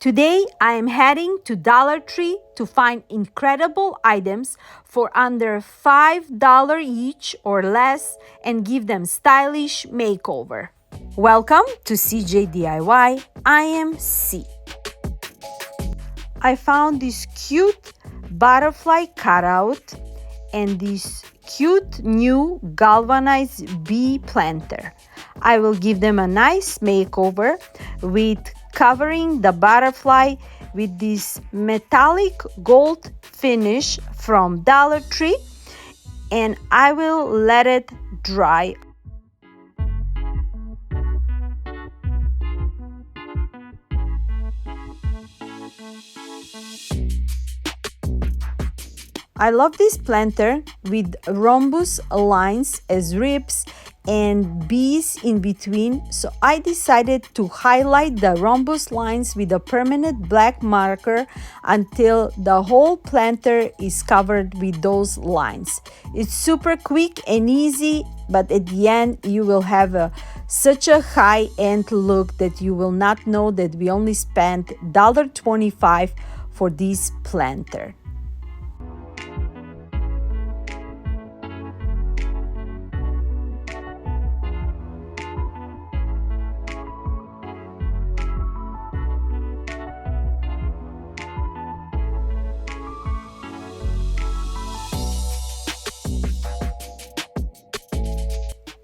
Today, I am heading to Dollar Tree to find incredible items for under $5 each or less and give them stylish makeover. Welcome to CJ DIY. I am C. I found this cute butterfly cutout and this cute new galvanized bee planter. I will give them a nice makeover with covering the butterfly with this metallic gold finish from Dollar Tree, and I will let it dry. I love this planter with rhombus lines as ribs and bees in between, so I decided to highlight the rhombus lines with a permanent black marker until the whole planter is covered with those lines. It's super quick and easy, but at the end you will have such a high-end look that you will not know that we only spent $1.25 for this planter.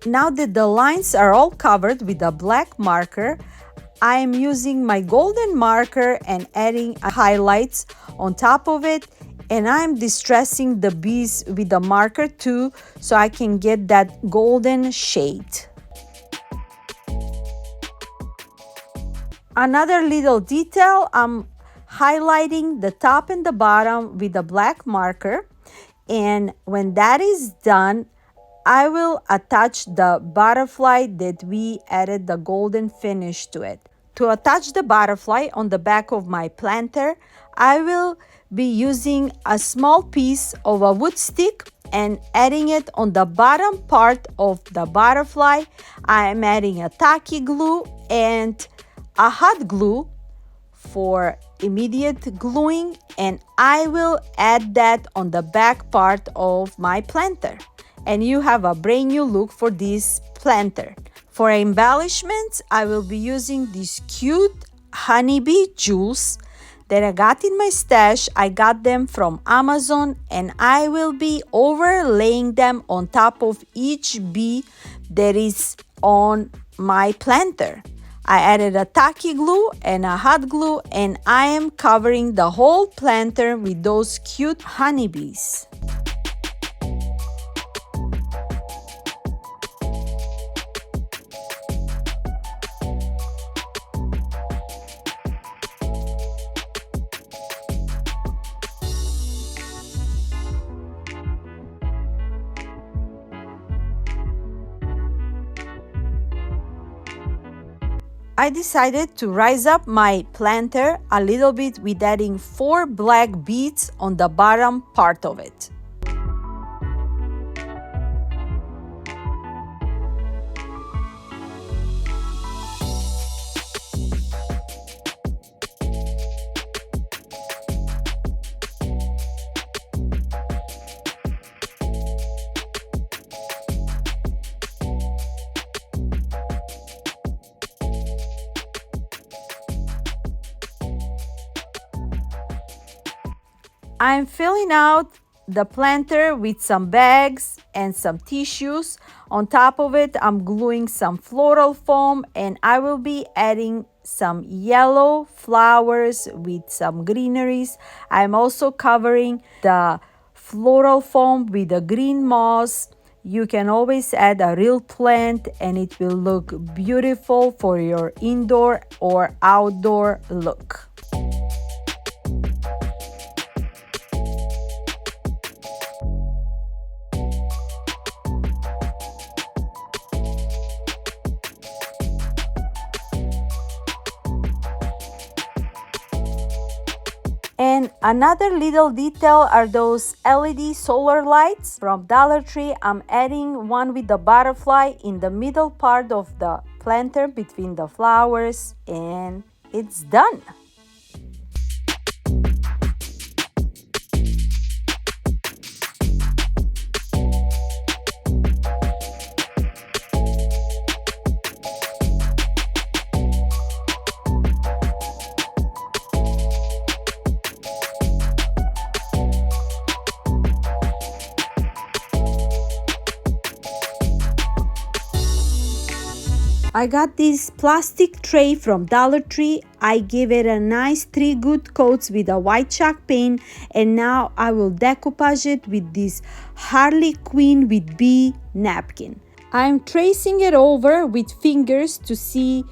Now that the lines are all covered with a black marker, I am using my golden marker and adding highlights on top of it, and I'm distressing the bees with the marker too so I can get that golden shade. Another little detail, I'm highlighting the top and the bottom with a black marker, and when that is done, I will attach the butterfly that we added the golden finish to it. To attach the butterfly on the back of my planter, I will be using a small piece of a wood stick and adding it on the bottom part of the butterfly. I am adding a tacky glue and a hot glue for immediate gluing, and I will add that on the back part of my planter. And you have a brand new look for this planter. For embellishments, I will be using these cute honeybee jewels that I got in my stash. I got them from Amazon, and I will be overlaying them on top of each bee that is on my planter. I added a tacky glue and a hot glue, and I am covering the whole planter with those cute honeybees. I decided to rise up my planter a little bit with adding 4 black beads on the bottom part of it. I'm filling out the planter with some bags and some tissues. On top of it, I'm gluing some floral foam, and I will be adding some yellow flowers with some greeneries. I'm also covering the floral foam with a green moss. You can always add a real plant and it will look beautiful for your indoor or outdoor look. And another little detail are those LED solar lights from Dollar Tree. I'm adding one with the butterfly in the middle part of the planter between the flowers, and it's done. I got this plastic tray from Dollar Tree. I give it a nice 3 good coats with a white chalk paint, and now I will decoupage it with this Harley Quinn with bee napkin. I'm tracing it over with fingers to see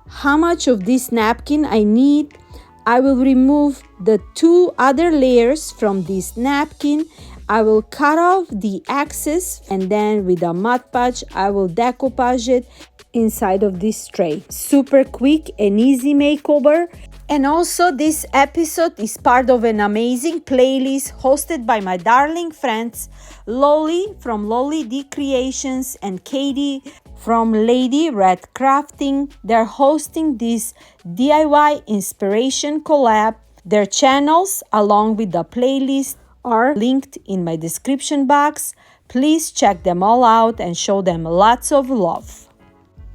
how much of this napkin I need. I will remove the 2 other layers from this napkin. I will cut off the excess, and then with a Mod Podge I will decoupage it inside of this tray. Super quick and easy makeover. And also, this episode is part of an amazing playlist hosted by my darling friends Loli from Loli D Creations and Katie from Lady Red Crafting. They're hosting this DIY inspiration collab. Their channels along with the playlist are linked in my description box. Please check them all out and show them lots of love.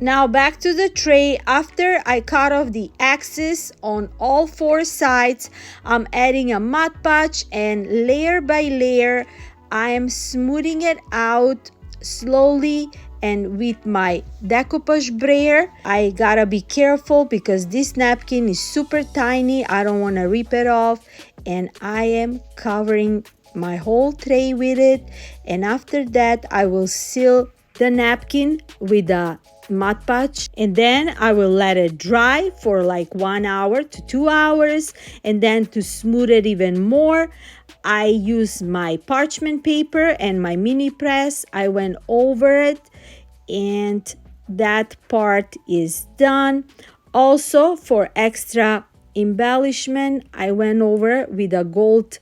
Now back to the tray. After I cut off the excess on all 4 sides, I'm adding a Mod Podge, and layer by layer I am smoothing it out slowly. And with my decoupage brayer, I gotta be careful because this napkin is super tiny. I don't want to rip it off, and I am covering my whole tray with it. And after that I will seal the napkin with a Mod Podge, and then I will let it dry for like 1 hour to 2 hours. And then to smooth it even more, I use my parchment paper and my mini press. I went over it, and that part is done. Also, for extra embellishment, I went over with a gold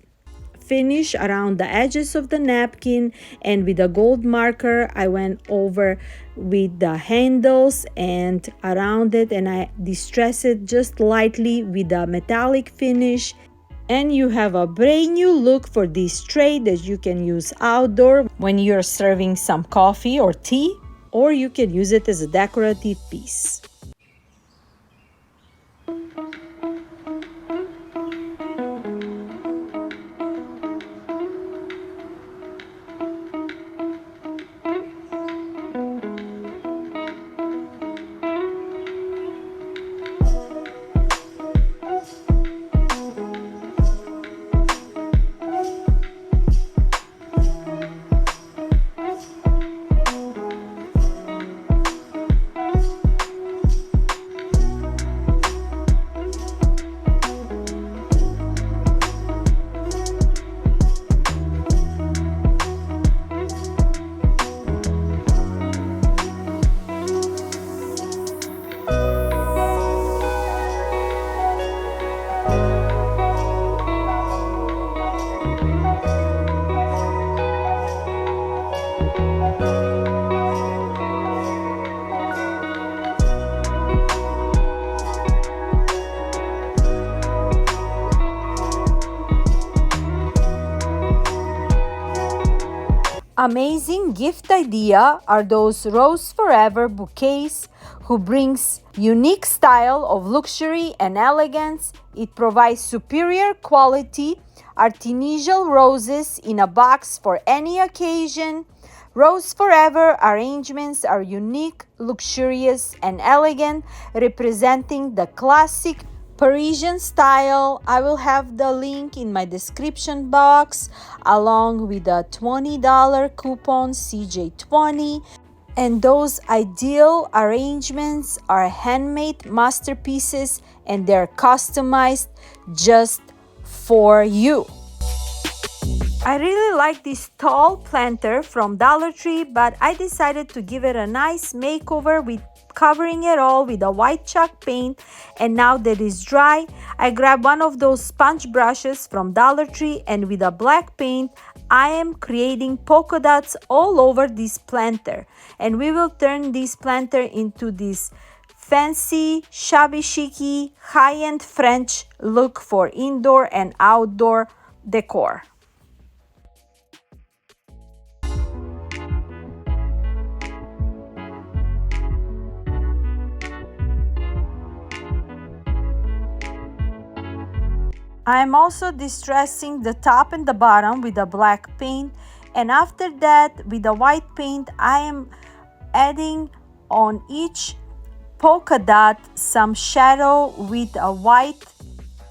finish around the edges of the napkin, and with a gold marker I went over with the handles and around it, and I distress it just lightly with a metallic finish. And you have a brand new look for this tray that you can use outdoor when you're serving some coffee or tea, or you can use it as a decorative piece. Amazing gift idea are those Rose Forever bouquets who brings unique style of luxury and elegance. It provides superior quality artisanal roses in a box for any occasion. Rose Forever arrangements are unique, luxurious, and elegant, representing the classic Parisian style. I will have the link in my description box along with a $20 coupon CJ20. And those ideal arrangements are handmade masterpieces, and they're customized just for you. I really like this tall planter from Dollar Tree, but I decided to give it a nice makeover with covering it all with a white chalk paint. And now that it's dry, I grabbed one of those sponge brushes from Dollar Tree, and with a black paint I am creating polka dots all over this planter. And we will turn this planter into this fancy, shabby chic, high-end French look for indoor and outdoor decor. I am also distressing the top and the bottom with a black paint, and after that with the white paint I am adding on each polka dot some shadow with a white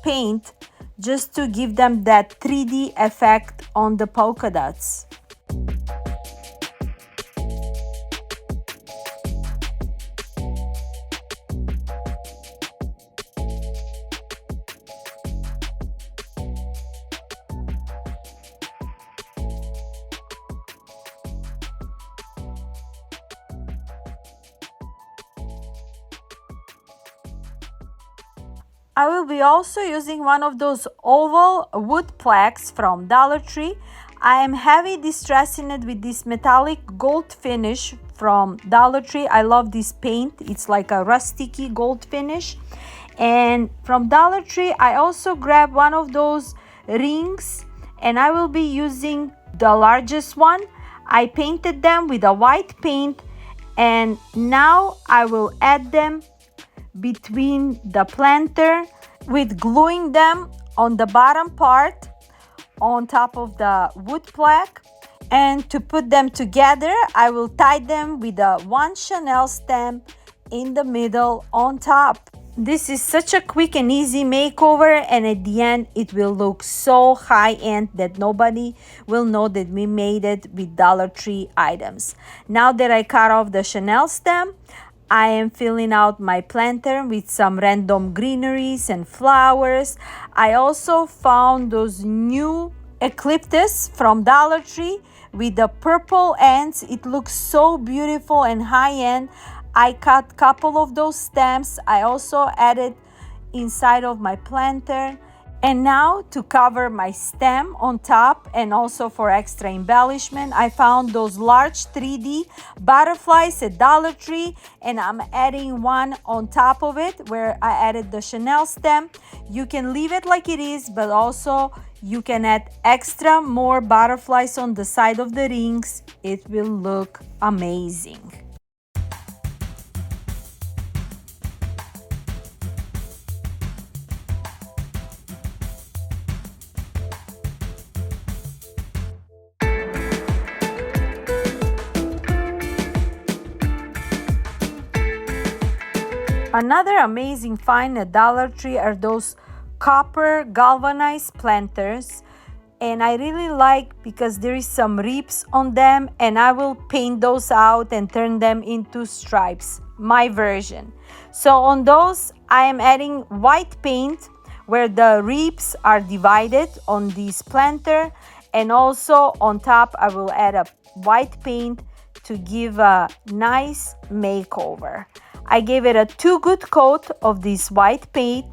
paint just to give them that 3D effect on the polka dots. I will be also using one of those oval wood plaques from Dollar Tree. I am heavy distressing it with this metallic gold finish from Dollar Tree. I love this paint. It's like a rusticy gold finish. And from Dollar Tree, I also grabbed one of those rings, and I will be using the largest one. I painted them with a white paint, and now I will add them between the planter with gluing them on the bottom part on top of the wood plaque. And to put them together, I will tie them with a one Chanel stem in the middle on top. This is such a quick and easy makeover, and at the end it will look so high-end that nobody will know that we made it with Dollar Tree items. Now that I cut off the Chanel stem, I am filling out my planter with some random greeneries and flowers. I also found those new eucalyptus from Dollar Tree with the purple ends. It looks so beautiful and high-end. I cut a couple of those stems. I also added inside of my planter. And now to cover my stem on top and also for extra embellishment, I found those large 3D butterflies at Dollar Tree, and I'm adding one on top of it where I added the Chanel stem. You can leave it like it is, but also you can add extra more butterflies on the side of the rings. It will look amazing. Another amazing find at Dollar Tree are those copper galvanized planters, and I really like because there is some rips on them, and I will paint those out and turn them into stripes, my version. So on those I am adding white paint where the rips are divided on this planter, and also on top I will add a white paint to give a nice makeover. I gave it a 2 good coat of this white paint,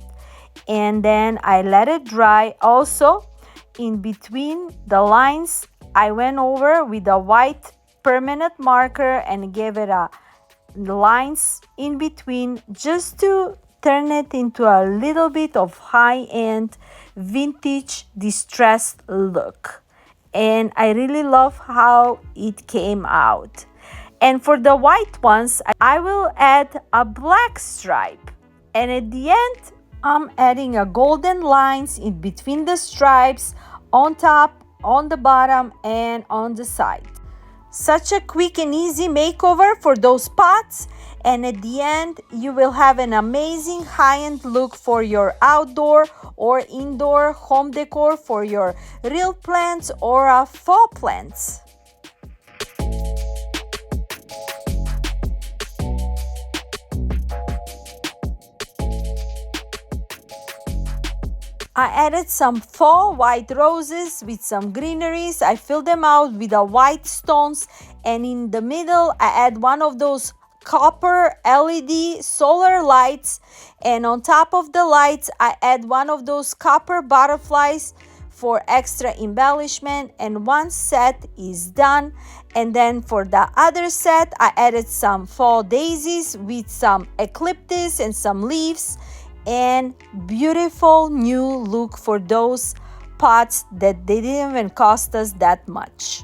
and then I let it dry. Also, in between the lines, I went over with a white permanent marker and gave it a lines in between just to turn it into a little bit of high-end vintage distressed look. And I really love how it came out. And for the white ones, I will add a black stripe. And at the end, I'm adding a golden lines in between the stripes, on top, on the bottom, and on the side. Such a quick and easy makeover for those pots. And at the end, you will have an amazing high-end look for your outdoor or indoor home decor for your real plants or faux plants. I added some faux white roses with some greeneries. I filled them out with the white stones, and in the middle I add one of those copper LED solar lights, and on top of the lights I add one of those copper butterflies for extra embellishment, and one set is done. And then for the other set I added some faux daisies with some eucalyptus and some leaves, and beautiful new look for those pots that they didn't even cost us that much.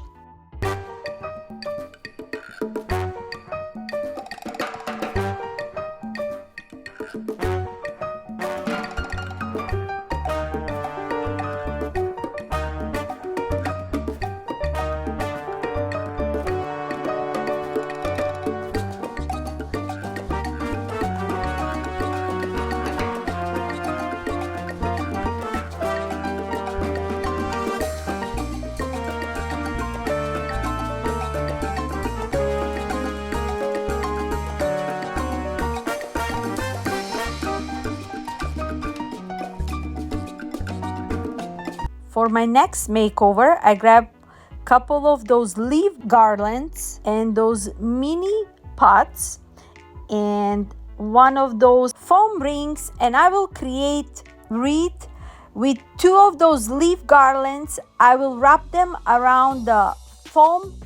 For my next makeover, I grabbed a couple of those leaf garlands and those mini pots and one of those foam rings, and I will create wreath with two of those leaf garlands. I will wrap them around the foam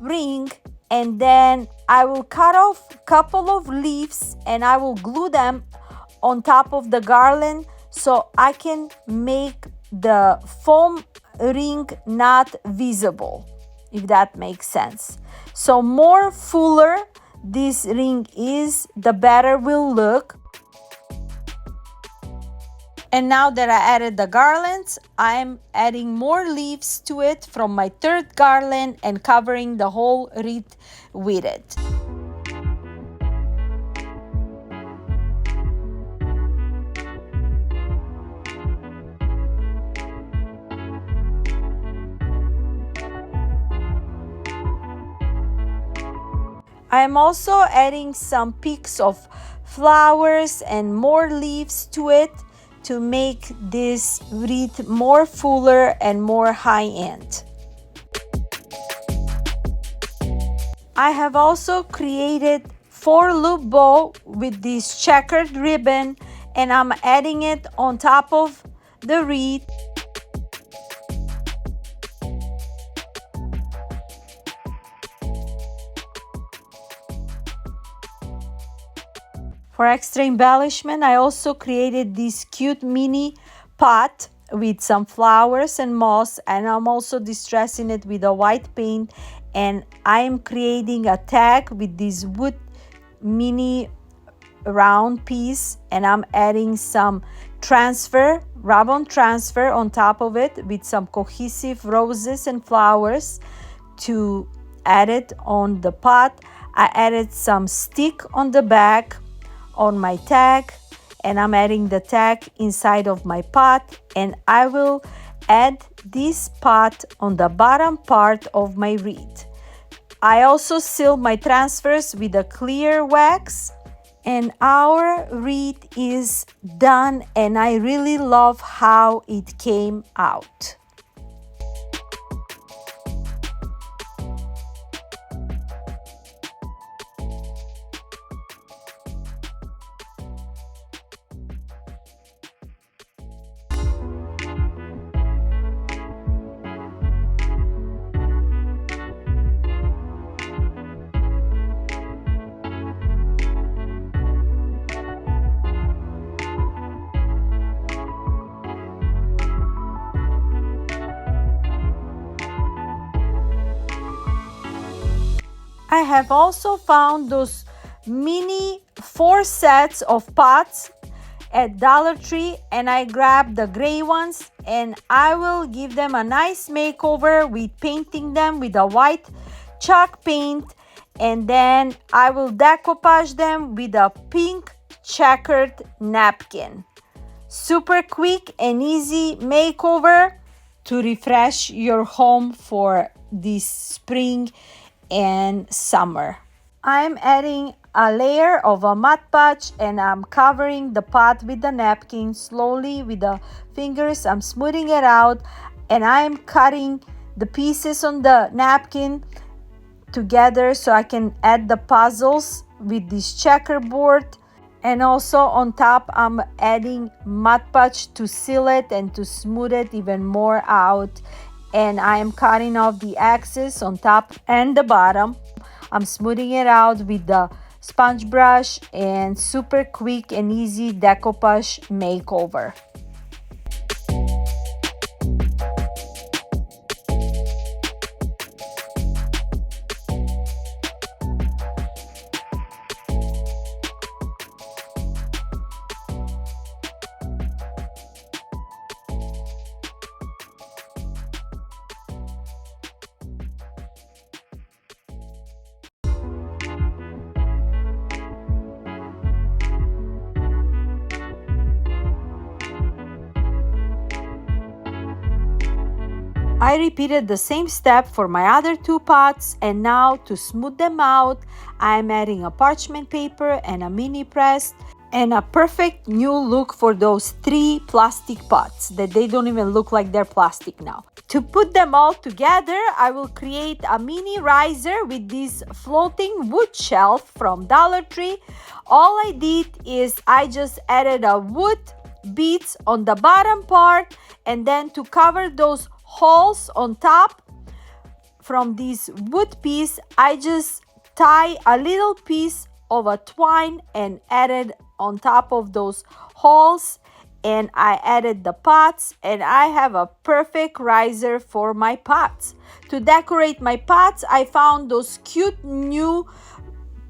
ring, and then I will cut off a couple of leaves and I will glue them on top of the garland so I can make the foam ring not visible, if that makes sense. So more fuller this ring is, the better will look. And now that I added the garlands, I'm adding more leaves to it from my third garland and covering the whole wreath with it. I'm also adding some peaks of flowers and more leaves to it to make this wreath more fuller and more high-end. I have also created 4-loop bow with this checkered ribbon, and I'm adding it on top of the wreath. For extra embellishment, I also created this cute mini pot with some flowers and moss, and I'm also distressing it with a white paint, and I am creating a tag with this wood mini round piece, and I'm adding some rub-on transfer on top of it with some cohesive roses and flowers to add it on the pot. I added some stick on the back on my tag, and I'm adding the tag inside of my pot, and I will add this pot on the bottom part of my wreath. I also sealed my transfers with a clear wax, and our wreath is done, and I really love how it came out. I have also found those mini 4 sets of pots at Dollar Tree, and I grabbed the gray ones, and I will give them a nice makeover with painting them with a white chalk paint, and then I will decoupage them with a pink checkered napkin. Super quick and easy makeover to refresh your home for this spring and summer. I'm adding a layer of a Mod Podge, and I'm covering the pot with the napkin. Slowly with the fingers I'm smoothing it out, and I'm cutting the pieces on the napkin together so I can add the puzzles with this checkerboard. And also on top I'm adding Mod Podge to seal it and to smooth it even more out, and I am cutting off the excess on top and the bottom. I'm smoothing it out with the sponge brush, and super quick and easy decoupage makeover. I repeated the same step for my other 2 pots, and now to smooth them out, I'm adding a parchment paper and a mini press and a perfect new look for those 3 plastic pots that they don't even look like they're plastic now. To put them all together, I will create a mini riser with this floating wood shelf from Dollar Tree. All I did is I just added a wood beads on the bottom part, and then to cover those holes on top from this wood piece, I just tie a little piece of a twine and added on top of those holes, and I added the pots, and I have a perfect riser for my pots. To decorate my pots, I found those cute new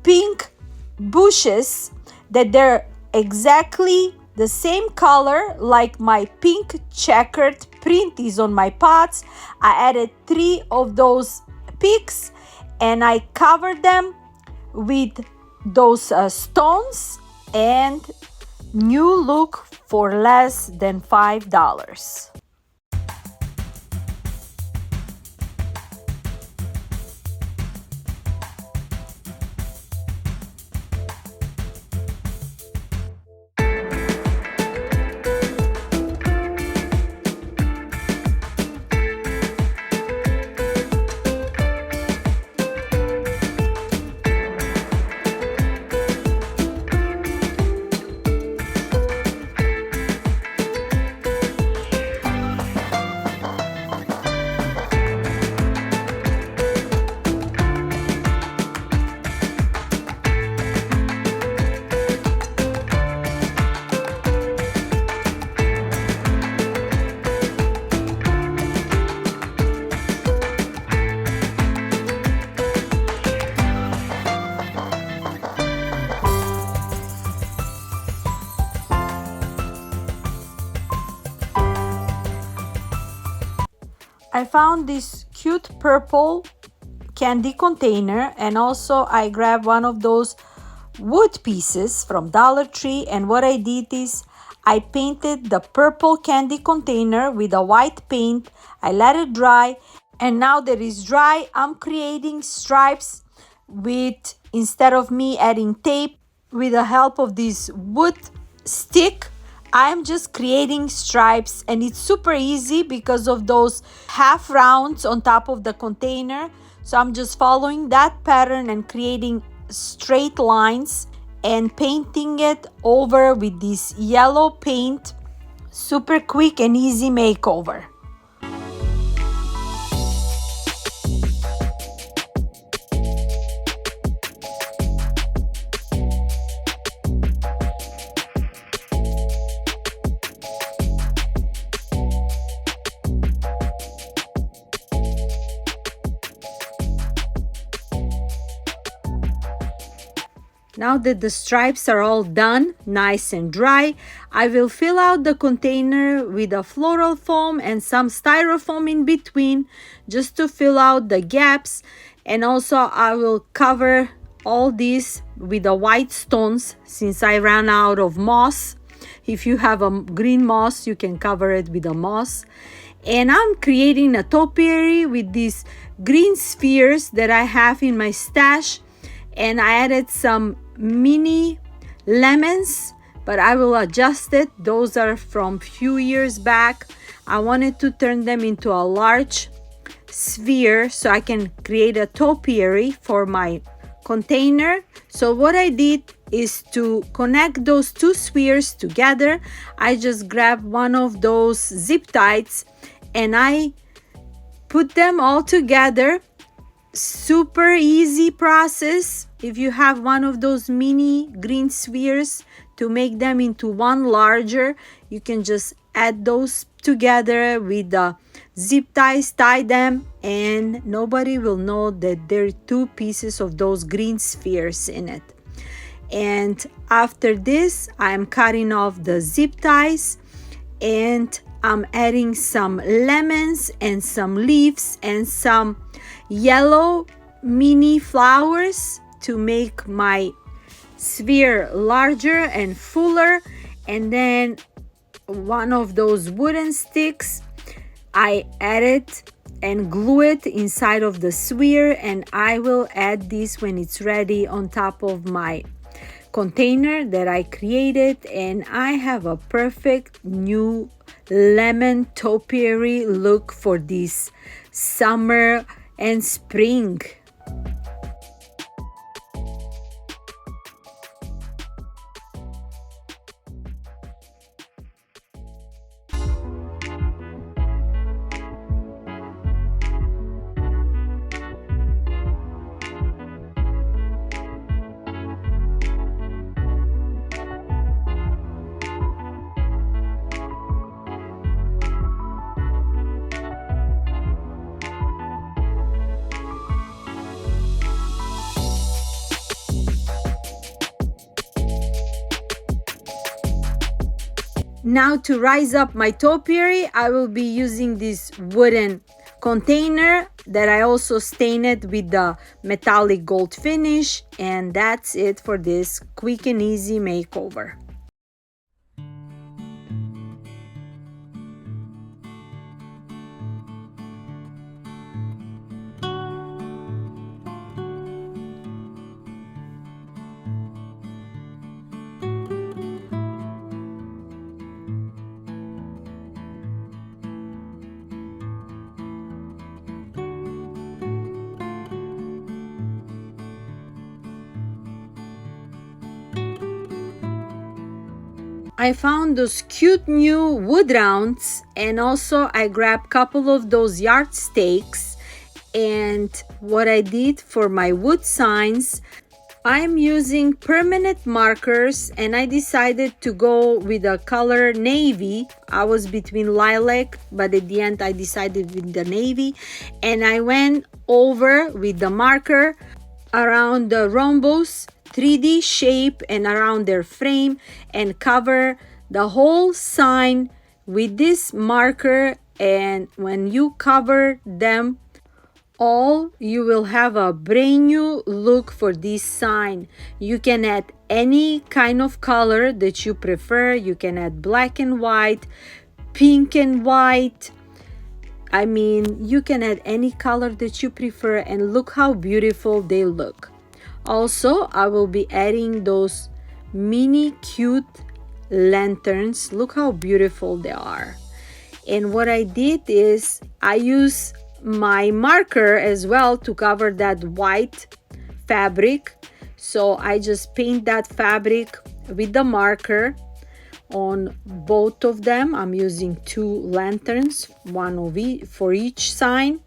pink bushes that they're exactly the same color like my pink checkered print is on my pots. I added 3 of those picks and I covered them with those stones, and new look for less than $5. I found this cute purple candy container, and also I grabbed one of those wood pieces from Dollar Tree, and what I did is I painted the purple candy container with a white paint. I let it dry, and now that it's dry, I'm creating stripes with, instead of me adding tape, with the help of this wood stick, I'm just creating stripes, and it's super easy because of those half rounds on top of the container. So I'm just following that pattern and creating straight lines and painting it over with this yellow paint. Super quick and easy makeover. Now that the stripes are all done, nice and dry, I will fill out the container with a floral foam and some styrofoam in between just to fill out the gaps. And also I will cover all this with the white stones since I ran out of moss. If you have a green moss, you can cover it with a moss. And I'm creating a topiary with these green spheres that I have in my stash. And I added some mini lemons, but I will adjust it. Those are from few years back. I wanted to turn them into a large sphere so I can create a topiary for my container. So what I did is to connect those 2 spheres together. I just grabbed one of those zip ties and I put them all together. Super easy process. If you have one of those mini green spheres, to make them into one larger, you can just add those together with the zip ties, tie them, and nobody will know that there are 2 pieces of those green spheres in it. And after this, I'm cutting off the zip ties and I'm adding some lemons and some leaves and some yellow mini flowers to make my sphere larger and fuller. And then one of those wooden sticks, I added and glue it inside of the sphere, and I will add this when it's ready on top of my container that I created, and I have a perfect new lemon topiary look for this summer and spring. Now to rise up my topiary, I will be using this wooden container that I also stained with the metallic gold finish, and that's it for this quick and easy makeover. I found those cute new wood rounds, and also I grabbed a couple of those yardsticks. And what I did for my wood signs, I'm using permanent markers, and I decided to go with the color navy. I was between lilac, but at the end I decided with the navy, and I went over with the marker around the rhombus 3D shape and around their frame, and cover the whole sign with this marker. And when you cover them all, you will have a brand new look for this sign. You can add any kind of color that you prefer. You can add black and white, pink and white. I mean, you can add any color that you prefer, and look how beautiful they look. Also, I will be adding those mini cute lanterns. Look how beautiful they are. And what I did is I use my marker as well to cover that white fabric. So I just paint that fabric with the marker on both of them. I'm using 2 lanterns, one for each sign.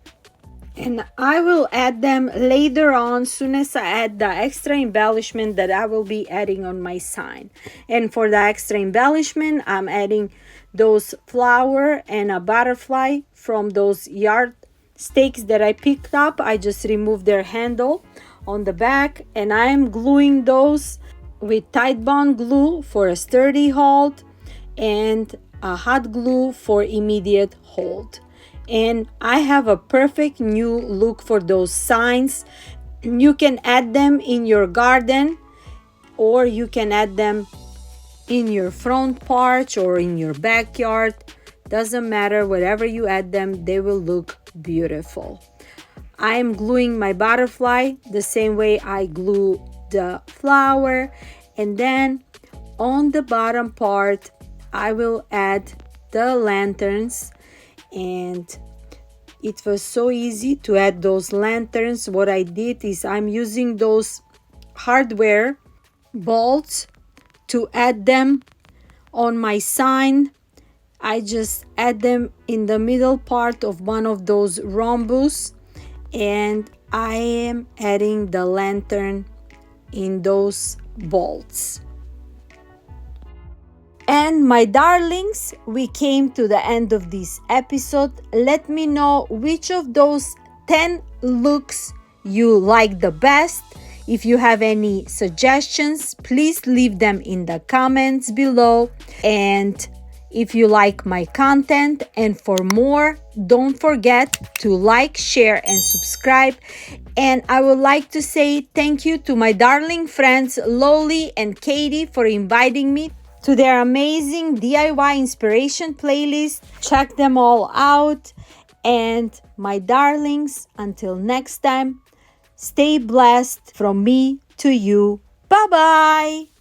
And I will add them later on, soon as I add the extra embellishment that I will be adding on my sign. And for the extra embellishment, I'm adding those flower and a butterfly from those yard stakes that I picked up. I just removed their handle on the back, and I'm gluing those with Titebond glue for a sturdy hold and a hot glue for immediate hold. And I have a perfect new look for those signs. You can add them in your garden, or you can add them in your front porch or in your backyard. Doesn't matter, wherever you add them, they will look beautiful. I am gluing my butterfly the same way I glue the flower, and then on the bottom part I will add the lanterns. And it was so easy to add those lanterns. What I did is I'm using those hardware bolts to add them on my sign. I just add them in the middle part of one of those rhombus, and I am adding the lantern in those bolts. And my darlings, we came to the end of this episode. Let me know which of those 10 looks you like the best. If you have any suggestions, please leave them in the comments below. And if you like my content and for more, don't forget to like, share, and subscribe. And I would like to say thank you to my darling friends Loli and Katie for inviting me to their amazing DIY inspiration playlist. Check them all out. And my darlings, until next time, stay blessed from me to you. Bye-bye.